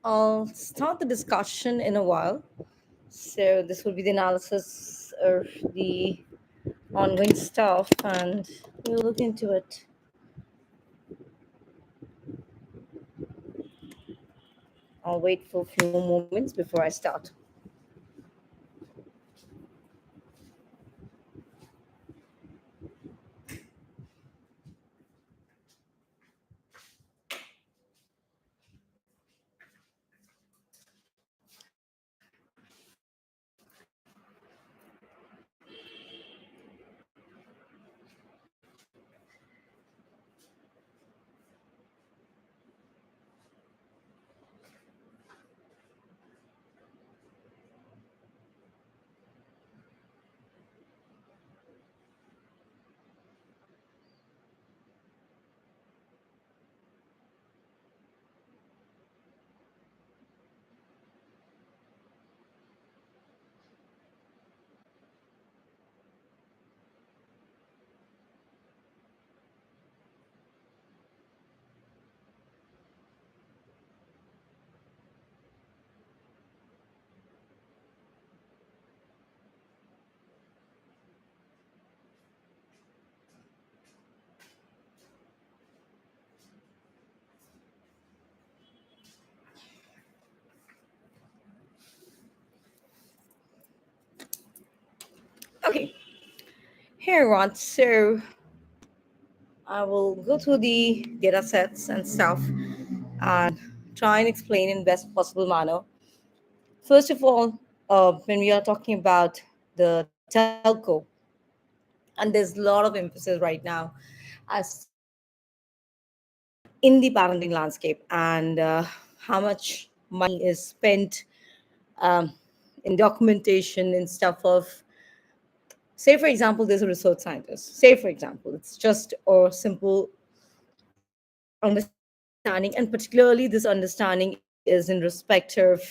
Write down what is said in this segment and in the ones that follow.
I'll start the discussion in a while. So, this will be the analysis of the ongoing stuff, and we'll look into it. I'll wait for a few more moments before I start. Okay, here, Rod. So, I will go through the data sets and stuff and try and explain in best possible manner. First of all, when we are talking about the telco, and there's a lot of emphasis right now as to in the parenting landscape and how much money is spent um, in documentation and stuff of, say for example, there's a research scientist, say for example, it's just a simple understanding, and particularly this understanding is in respect of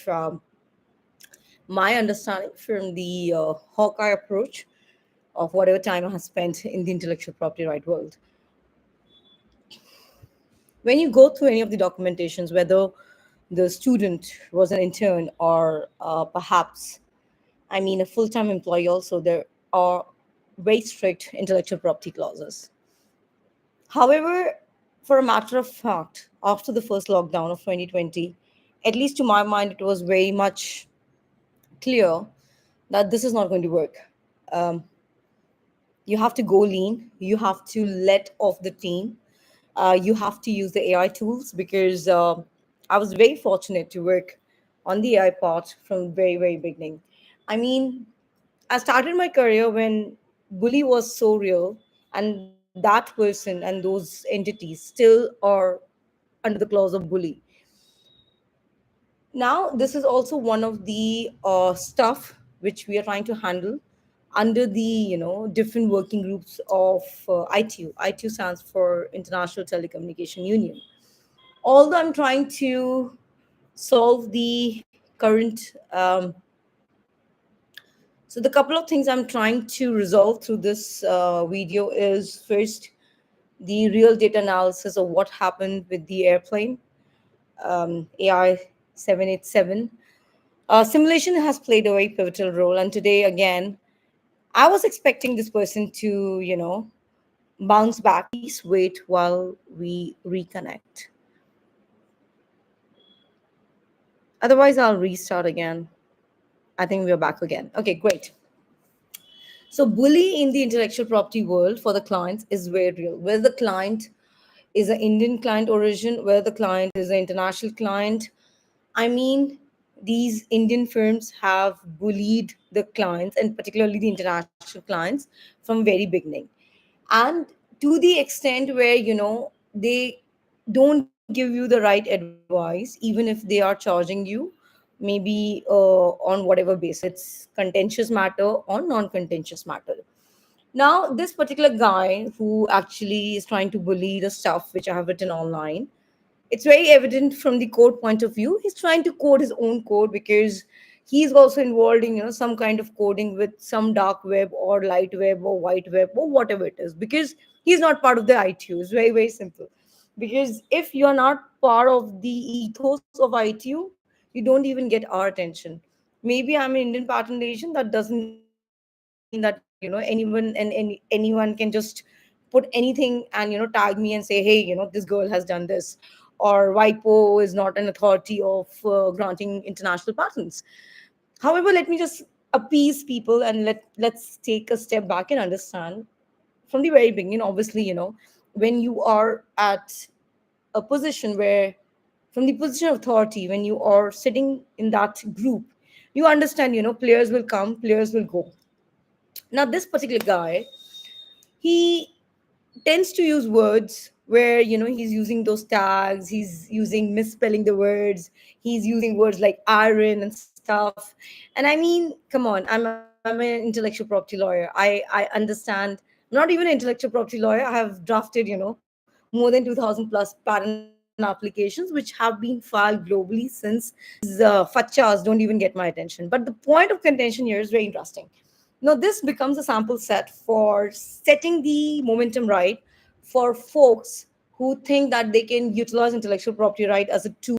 my understanding from the Hawkeye approach of whatever time I have spent in the intellectual property right world. When you go through any of the documentations, whether the student was an intern or perhaps, I mean, a full time employee, also, there are very strict intellectual property clauses. However, for a matter of fact, after the first lockdown of 2020, at least to my mind, it was very much clear that this is not going to work. Um, you have to go lean, you have to let off the team, you have to use the AI tools because I was very fortunate to work on the AI part from very, very beginning. I mean, I started my career when bully was so real, and that person and those entities still are under the clause of bully. Now, this is also one of the stuff which we are trying to handle under the different working groups of ITU. ITU stands for International Telecommunication Union. Although I'm trying to solve the current so the couple of things I'm trying to resolve through this video is first the real data analysis of what happened with the airplane AI 787. Simulation has played a very pivotal role, and today again, I was expecting this person to bounce back. Please wait while we reconnect. Otherwise, I'll restart again. I think we're back again. Okay, great. So, bully in the intellectual property world for the clients is very real. Whether the client is an Indian client origin, whether the client is an international client, I mean, these Indian firms have bullied the clients and particularly the international clients from very beginning. And to the extent where, they don't give you the right advice, even if they are charging you, maybe on whatever basis, it's contentious matter or non-contentious matter. Now, this particular guy who actually is trying to bully the stuff which I have written online, it's very evident from the code point of view. He's trying to code his own code because he's also involved in some kind of coding with some dark web or light web or white web or whatever it is, because he's not part of the ITU. It's very, very simple. Because if you're not part of the ethos of ITU, you don't even get our attention. Maybe I'm an Indian pattern Asian. That doesn't mean that anyone can just put anything and tag me and say, hey, this girl has done this, or WIPO is not an authority of granting international patents. However, let me just appease people and let's take a step back and understand from the very beginning. Obviously, when you are at a position where, from the position of authority, when you are sitting in that group, you understand, players will come, players will go. Now, this particular guy, he tends to use words where he's using those tags, he's using misspelling the words, he's using words like iron and stuff. And I mean, come on, I'm an intellectual property lawyer. I understand. I'm not even an intellectual property lawyer. I have drafted more than 2000 plus patent applications which have been filed globally since these fachas don't even get my attention. But the point of contention here is very interesting. Now, this becomes a sample set for setting the momentum right for folks who think that they can utilize intellectual property right as a tool